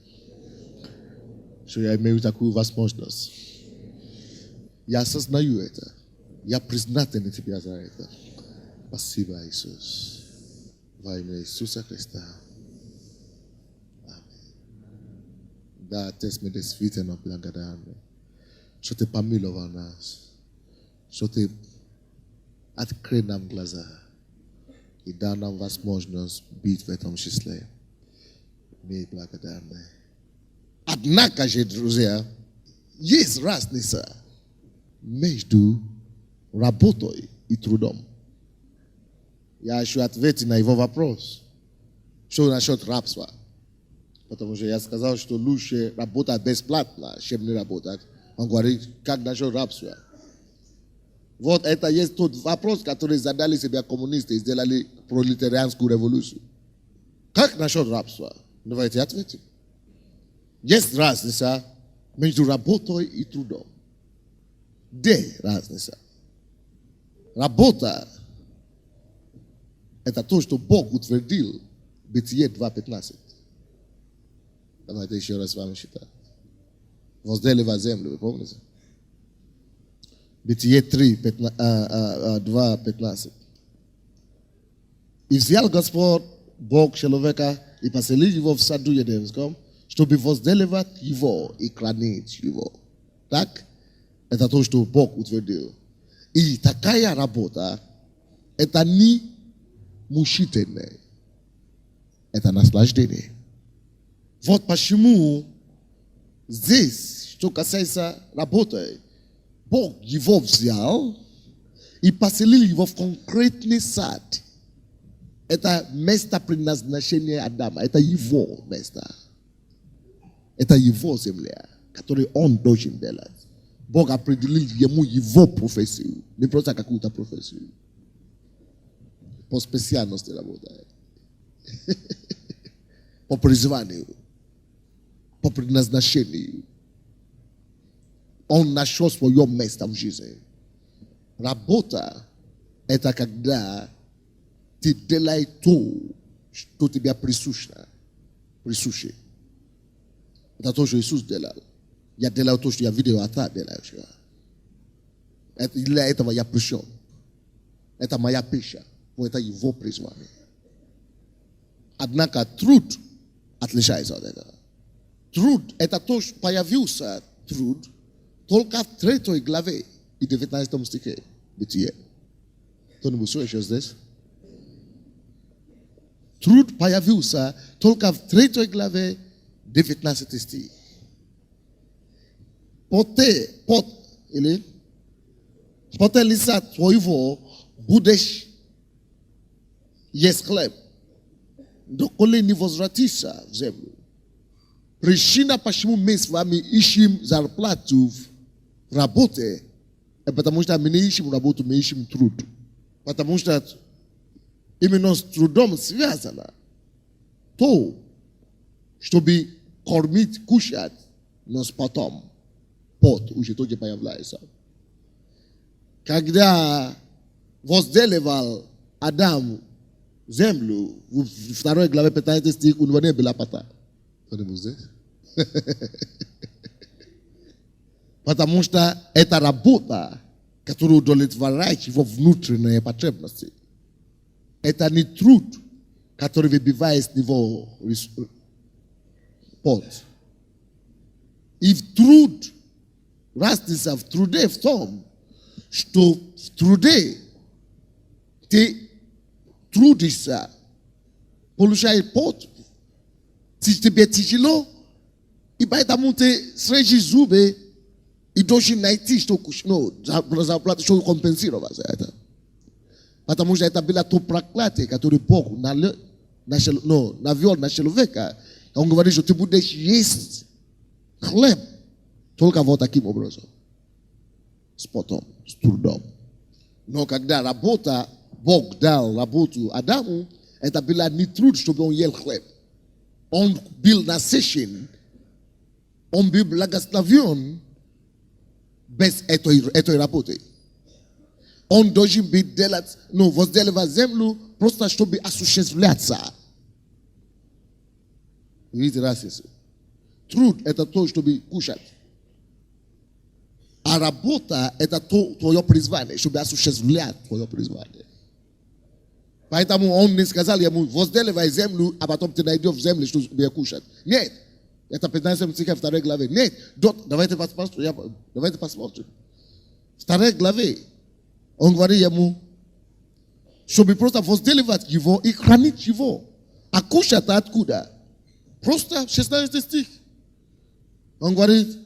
Speaker 1: Что я имею такую возможность. Я осознаю это. Я признателен тебе за это. Спасибо, Иисус. Во имя Иисуса Христа. Аминь. Да, Отец, мы действительно благодарны, что ты помиловал нас. Что ты открыл нам глаза и дал нам возможность быть в этом числе. Мы благодарны. Однако же, друзья, есть разница между работой и трудом. Я еще ответил на его вопрос. Что насчет рабства? Потому что я сказал, что лучше работать бесплатно, чем не работать. Он говорит, как насчет рабства? Вот это есть тот вопрос, который задали себе коммунисты и сделали пролетарианскую революцию. Как насчет рабства? Давайте ответим. Есть разница между работой и трудом. Где разница? Работа – это то, что Бог утвердил в Бытие 2:15. Давайте еще раз с вами читать. Возделывать землю, вы помните? Бытие 2:15. И взял Господь Бог человека и поселил его в саду Едемском, чтобы возделывать его и хранить его. Так? Это то, что Бог утвердил. И такая работа, это не мучительное, это наслаждение. Вот почему здесь, что касается работы, Бог его взял и поселил его в конкретный сад. Это место предназначения Адама, это его место. Это его земля, которую он должен делать. Бог определил ему его профессию, не просто какую-то профессию. По специальности работает. По призванию, по предназначению. Он нашел свое место в жизни. Работа – это когда ты делаешь то, что тебе присуще. Tatosho Jesus dela. Ya dela tosho ya video ata dela. Ile eta ya pressure. Eta maya pesha. Po eta yivo prismame. Adnaka truth atlisha isa dela. Truth eta tosh payaviusa truth. Tolka treto iglave. I devita esta mustike. Bitie. Tony Musu shows this. Truth payaviusa. Tolka treto iglave. Devita statisti. Pot ele. Pote lisa toivo budesh. Yes club. Dokole nivozratisa zemlu. Prishina pashimu mes vami ishim zarplatuv rabote. E потому что мне ищем работу, мы ищем труд. Потому что именно с трудом связано то, чтобы кормить, кушать нас потом. Пот уже тоже появляется. Когда возделывал Адам землю, в 2 главе 15 стих, у него не была пота. Потому что это работа, которая удовлетворяет его внутренние потребности. Это не труд, который выбивает с него пот. И в труд, разница в труде в том, что в труде ты трудишься, получаешь пот, тебе тяжело, и поэтому ты срежешь зубы, и должен найти, что зарплату, что компенсировать это. Потому что это было то проклятие, которое Бог навел на человека. Он говорит, что ты будешь есть хлеб только вот таким образом. С потом, с трудом. Но когда работа, Бог дал работу Адаму, это было не труд, чтобы он ел хлеб. Он был насыщен, он был благословен без этой работы. Он должен быть делать, возделывать землю просто чтобы осуществляться. Видите разницу? Труд это то, чтобы кушать. А работа это твое призвание, чтобы осуществлять твое призвание. Поэтому он не сказал ему, возделывай землю, а потом ты найдешь в земле, чтобы кушать. Нет. Это 15 стиха 2 главе. Нет. Давайте посмотрим. В 2 главе он говорит ему, чтобы просто возделывать его и хранить его. А кушать откуда? Просто 16 стих. Он говорит,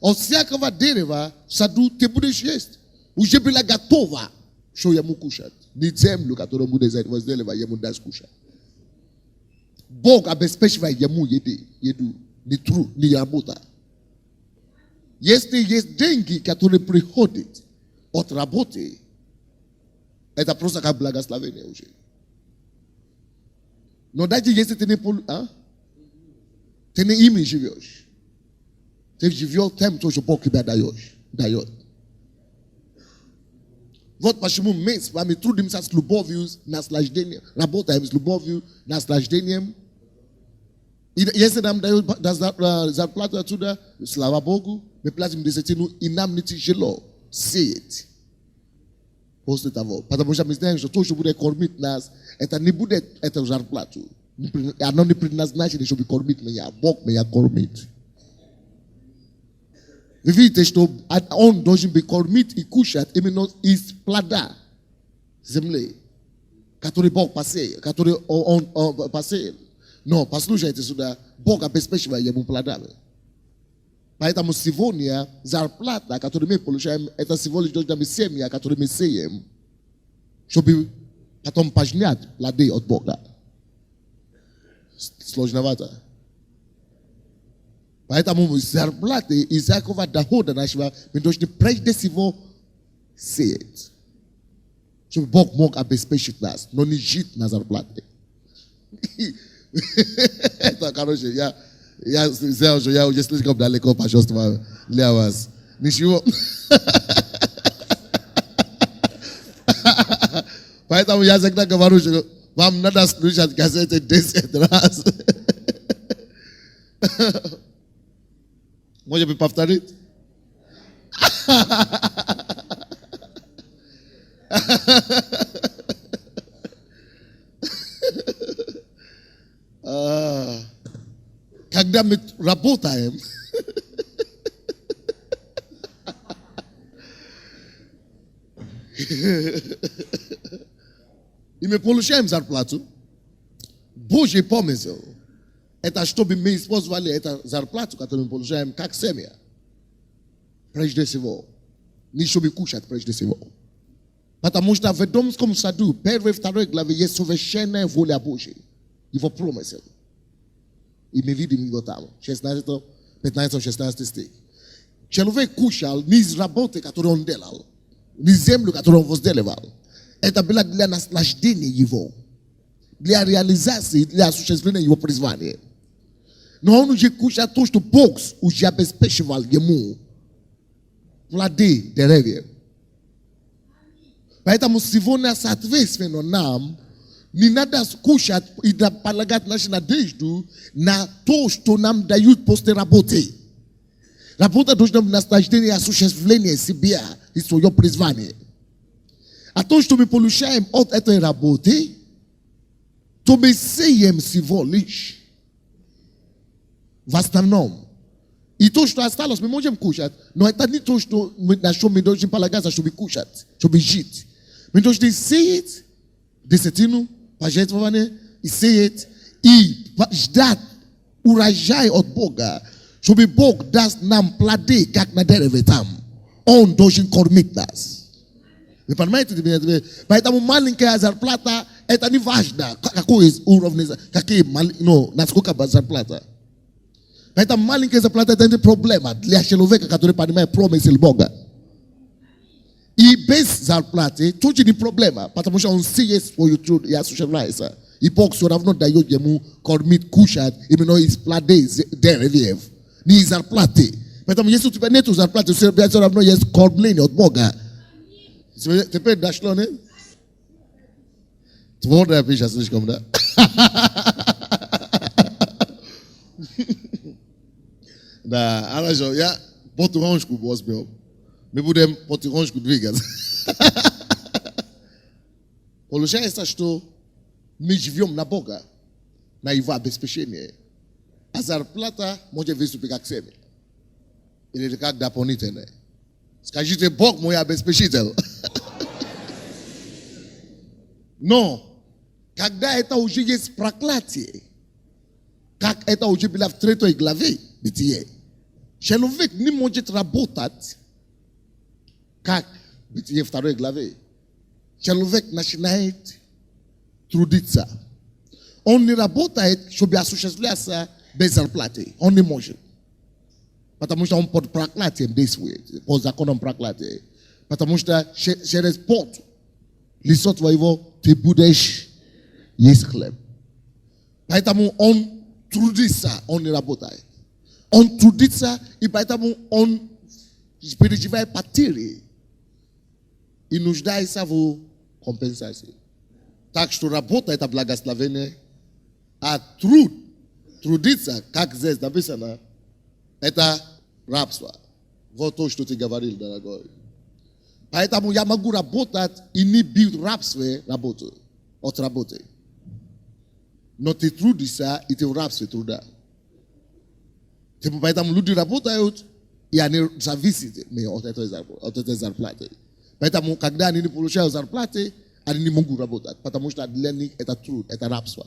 Speaker 1: от всякого дерева в саду ты будешь есть. Уже была готова, что ему кушать. Не землю, которую будет возделывать, ему даст кушать. Бог обеспечивает ему еду, не труд, не работа. Если есть деньги, которые приходят от работы, это просто как благословение уже. Но даже если ты не ими живешь, ты живешь тем, что Бог тебе дает. Вот почему мы с вами трудимся с любовью, наслаждением, работаем с любовью, наслаждением. И если нам дают зарплату отсюда, слава Богу, мы платим десятину, и нам не тяжело сеять. После того. Потому что мы знаем, что то, что будет кормить нас, это не будет эту зарплату. Оно не предназначено, чтобы кормить меня. Бог меня кормит. Вы видите, что он должен быть кормить и кушать именно из плода земли, который Бог посеял, который он посеял. Но послушайте сюда, Бог обеспечивает ему плодами. Поэтому сегодня зарплата, которую мы получаем, это всего лишь должна быть семья, которую мы сеем, чтобы потом пожнять плоды от Бога. Сложновато. Поэтому зарплаты из всякого дохода нашего мы должны прежде всего сеять. Чтобы Бог мог обеспечить нас, но не жить на зарплате. Это, короче, я сделал, что я уже слишком далеко пошел для вас. Ничего. Поэтому я всегда говорю, что вам надо слушать кассеты 10 раз. Moi, je peux pas faire. Когда мы работаем, и мы получаем зарплату, Божий помысел – это чтобы мы использовали эту зарплату, которую мы получаем, как семья. Прежде всего. Не чтобы кушать прежде всего. Потому что в Эдомском саду, 1 и 2 главе, есть совершенная воля Божья. Его промысел. И мы видим его там. 15-16 стих. Человек кушал не из работы, которую он делал, не из землю, которую он возделывал. Это было для наслаждения его. Для реализации, для осуществления его призвания. Но он уже кушал то, что Бог уже обеспечивал ему. Плоды деревьев. Поэтому сегодня, соответственно, нам не надо кушать и полагать нашу надежду на то, что нам дают после работы. Работа должна быть наслаждение и осуществление себя и свое призвание. А то, что мы получаем от этой работы, то мы сеем всего лишь. В основном. И то, что осталось, мы можем кушать, но это не то, что на что мы должны полагаться, чтобы кушать, чтобы жить. Мы должны сеять десятину, пожертвование, и сеять, и ждать урожай от Бога, чтобы Бог даст нам плоды, как на дереве там. Он должен кормить нас. Вы понимаете? Поэтому маленькая зарплата, это не важно, какой уровень, насколько зарплата. Поэтому маленькая зарплата это не проблема для человека, который понимает промысел Бога. И без зарплаты тоже не проблема, потому что он сеет свой труд и осуществляется. И Бог все равно дает ему кормить, кушать, именно из плодов деревьев, не из зарплаты. Поэтому если у тебя нет зарплаты, все равно есть кормление от Бога. Теперь дошло, не? Творная пища слишком, да? Да, хорошо, я потихонечку возьмем. Мы будем потихонечку двигаться. Получается, что мы живем на Бога, на Его обеспечение. А зарплата может выступить как семя. Или как дополнительное. Скажите, Бог мой обеспечитель. Но, когда это уже есть проклятие, как это уже было в 3 главе Бытие, человек не может работать, как Бытие в 2 главе. Человек начинает трудиться. Он не работает, чтобы осуществляться без зарплаты. Он не может. Потому что он под проклятием действует. Под законом проклятия. Потому что через пот лицо твоего ты будешь есть хлеб. Поэтому он трудится, он не работает. Он трудится, и поэтому он переживает потери. И нуждается в компенсации. Так что работа это благословение, а трудиться, как здесь написано, это рабство. Вот то, что ты говорил, дорогой. Поэтому я могу работать и не бить в рабстве работу, от работы. Но ты трудишься, и ты в рабстве труда. Поэтому люди работают, и они зависят от этой зарплаты. Поэтому, когда они не получают зарплаты, они не могут работать. Потому что для них это труд, это рабство.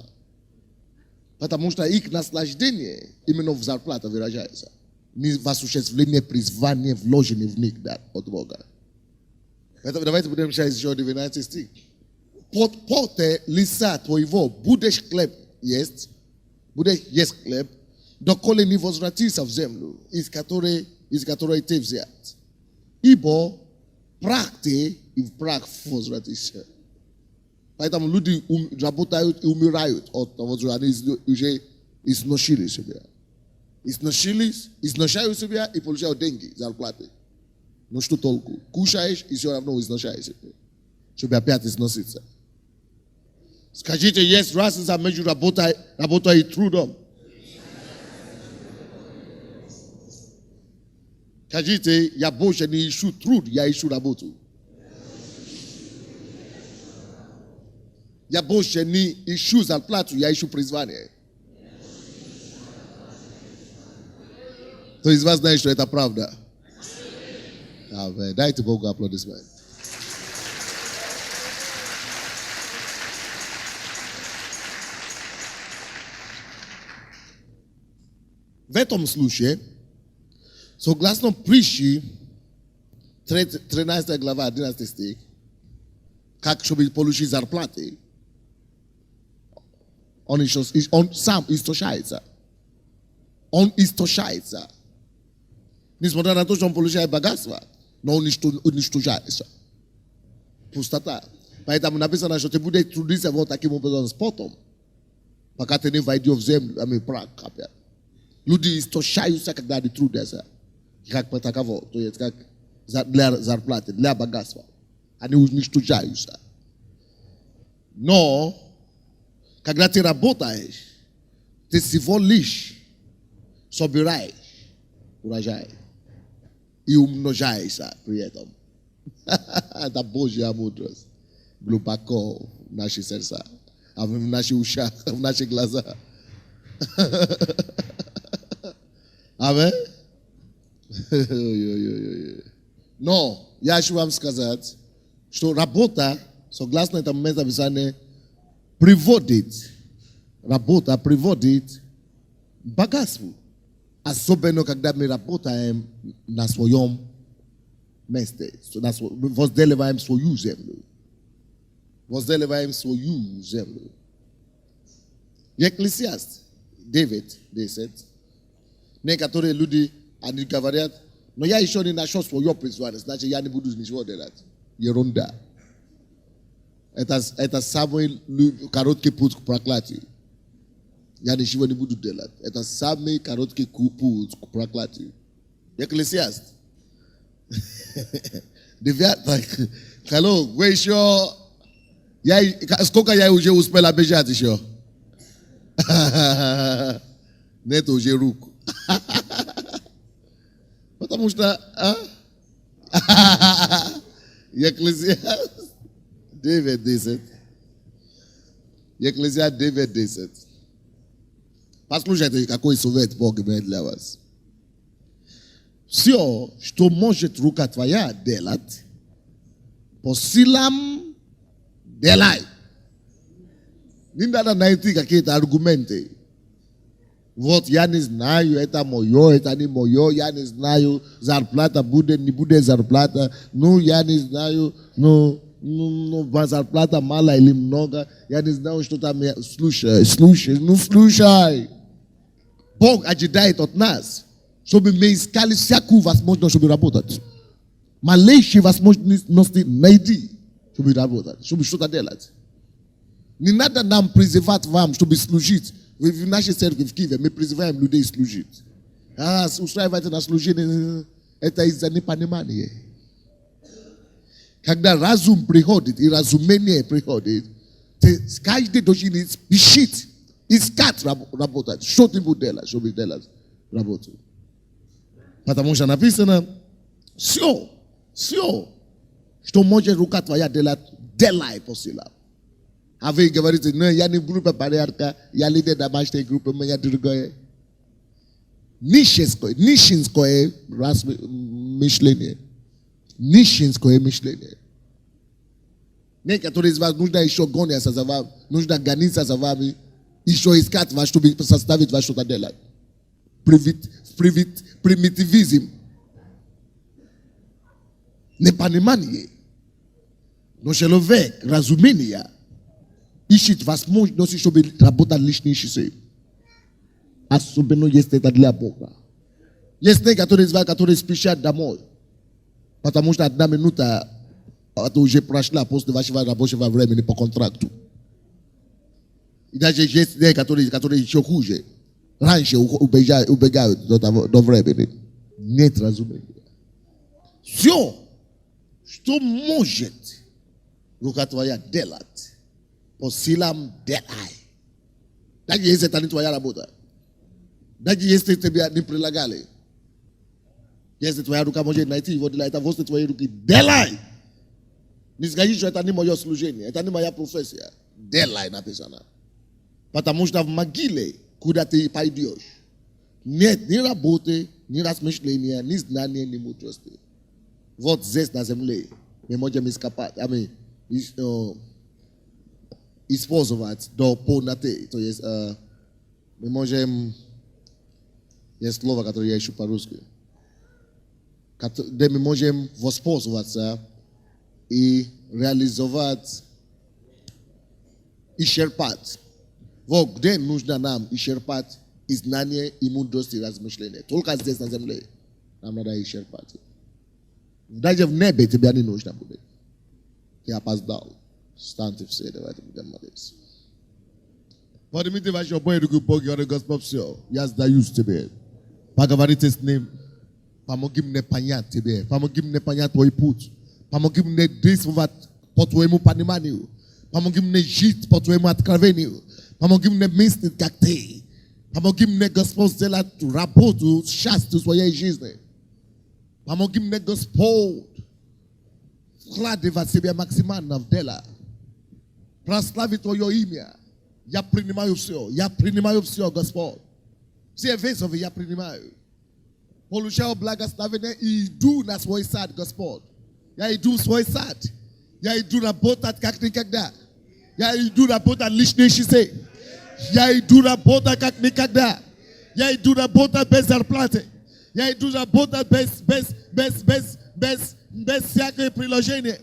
Speaker 1: Потому что их наслаждение именно в зарплате выражается. Не в осуществлении призвания, вложенные в них от Бога. Поэтому давайте будем читать еще 12 стих. Под поте лица твоего будешь хлеб есть, будешь есть хлеб, доколе не возвратится в землю, из которой ты взят. Ибо прах ты и в прах возвратишься. Поэтому люди работают и умирают от того, что они уже износили себя. Изношают себя и получают деньги, зарплаты. Но что толку? Кушаешь и все равно изношаешь себя, чтобы опять износиться. Скажите, есть разница между работой и трудом. Кажите, я больше не ищу труд, я ищу работу. Я больше не ищу зарплату, я ищу призвание. Кто из вас знает, что это правда? Аминь. Дайте Богу аплодисмент. В этом случае, согласно притчи, 13 глава, 11 стих, как чтобы получить зарплаты, он сам истощается. Он истощается. Несмотря на то, что он получает богатство, но он уничтожается. Пустота. Поэтому написано, что ты будешь трудиться вот таким образом с потом, пока ты не войдешь в землю, прах опять. Люди истощаются, когда они трудятся. Как таково, то есть как для зарплаты, для богатства. Они уничтожаются. Но, когда ты работаешь, ты всего лишь собираешь урожай и умножаешься при этом. Это Божья мудрость. Глубоко в наши сердца, в наши уши, в наши глаза. Аминь. Но я хочу вам сказать, что работа, согласно этому местописанию, работа приводит к богатству. Особенно, когда мы работаем на своем месте. Возделываем свою землю. Возделываем свою землю. Екклесиаст 9:10. Некоторые люди, они говорят, но я еще не нашел свое призвание, значит, я не буду ничего делать. Ерунда. Это самый короткий путь к проклятию. Я ничего не буду делать. Это самый короткий путь к проклятию. Екклесиаст. Hello, вы еще... Сколько я уже успел обижать еще? Нет уже руку. Потому что... Екклесиаст 9:10. Екклесиаст 9:10. Послушайте, какой совет Бог имеет для вас. Все, что может рука твоя делать, по силам делай. Не надо найти какие-то аргументы. Вот я не знаю, это мое, это не мое, я не знаю, зарплата будет, не будет зарплата, ну я не знаю, ну зарплата мало или много, я не знаю, что там, слушай. Бог ожидает от нас, чтобы мы искали всякую возможность, чтобы работать. Малейшие возможности найди, чтобы работать, чтобы что-то делать. Не надо нам призывать вам, чтобы служить. В нашей церкви в Киеве мы призываем людей служить. Устраивайте на служение, это из-за непонимания. Когда разум приходит и разумение приходит, каждый должен спешить, искать работать. Что-нибудь делать, чтобы делать работу. Потому что написано, все, что может рука твоя делать, делай по силам. А вы говорите, no, я не группа порядка, я лидер домашней группы, я другое. Нищенское мышление. Нищенское мышление. Некоторые из вас нужно еще гоняться за вами, нужно гониться за вами, еще искать вас, чтобы составить вас что-то делать. Примитивизм. Непонимание. Но человек, разумение, ищет возможности, чтобы работать лишние часы. Особенно если это для Бога. Есть некоторые из вас, которые спешат домой. Потому что 1 минута, это уже прошла после вашего рабочего времени по контракту. И даже есть некоторые, которые еще хуже. Раньше убегают до времени. Нет разумения. Все, что может рука твоя делать, по силам делай. Даже если это не твоя работа. Даже если тебя не прилагали. Yes, it was a manger night, you like a voice to a delay. This guy is at any more slugeni, at any more professor. Delay na pesana. But a most of Magile could at the Paidios. Net near a bote, near as Mishlania, nis nani ni mutroste. Vot zest na zemle. Memoja miskapat. I mean, exposovat do ponate. To jest memoja jest słowa, które ja ищу по-русски. Де мы можем воспользоваться и реализовать и черпать. Вот где нужно нам и черпать и знания, и мудрость, и размышления. Только здесь на земле нам надо и черпать. Даже в небе тебя не нужно будет. Ты опоздал. Станьте все, давайте будем молиться. Поднимите ваши обои руки к Богу, Господь, все. Я сдаюсь тебе. Поговорите с Ним. Помоги мне понять тебе. Помоги мне понять твой путь. Помоги мне действовать по твоему пониманию. Помоги мне жить по твоему откровению. Помоги мне мыслить как ты. Помоги мне, Господь, сделать работу, счастье в своей жизни. Помоги мне, Господь, вкладывать себе максимально в дело. Прославить твое имя. Я принимаю все, Господь. Все вызовы я принимаю. Получаю благословение и иду на свой сад, Господь. Я иду в свой сад. Я иду работать как никогда. Я иду работать личные часы. Я иду работать как никогда. Я иду работать без зарплаты. Я иду работать без всякое приложение.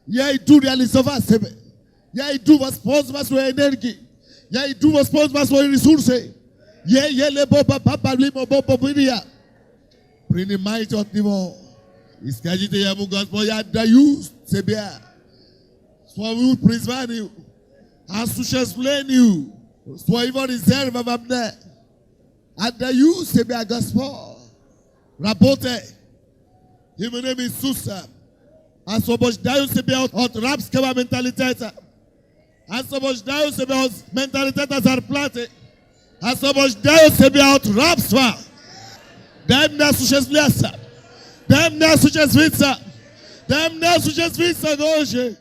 Speaker 1: Я иду реализовать себя. Я иду воспользоваться своей энергией. Я иду воспользоваться своими ресурсами. Принимайте от Него. И скажите ему, Господь, я отдаю себя своему призванию, осуществлению своего резерва во мне. Отдаю себя, Господь. Работай. Именем Иисуса. Освобождаю себя от рабского менталитета. Освобождаю себя от менталитета зарплаты. Освобождаю себя от рабства. Дай мне осуществляться. Дай мне осуществиться. Дай мне осуществиться, Боже.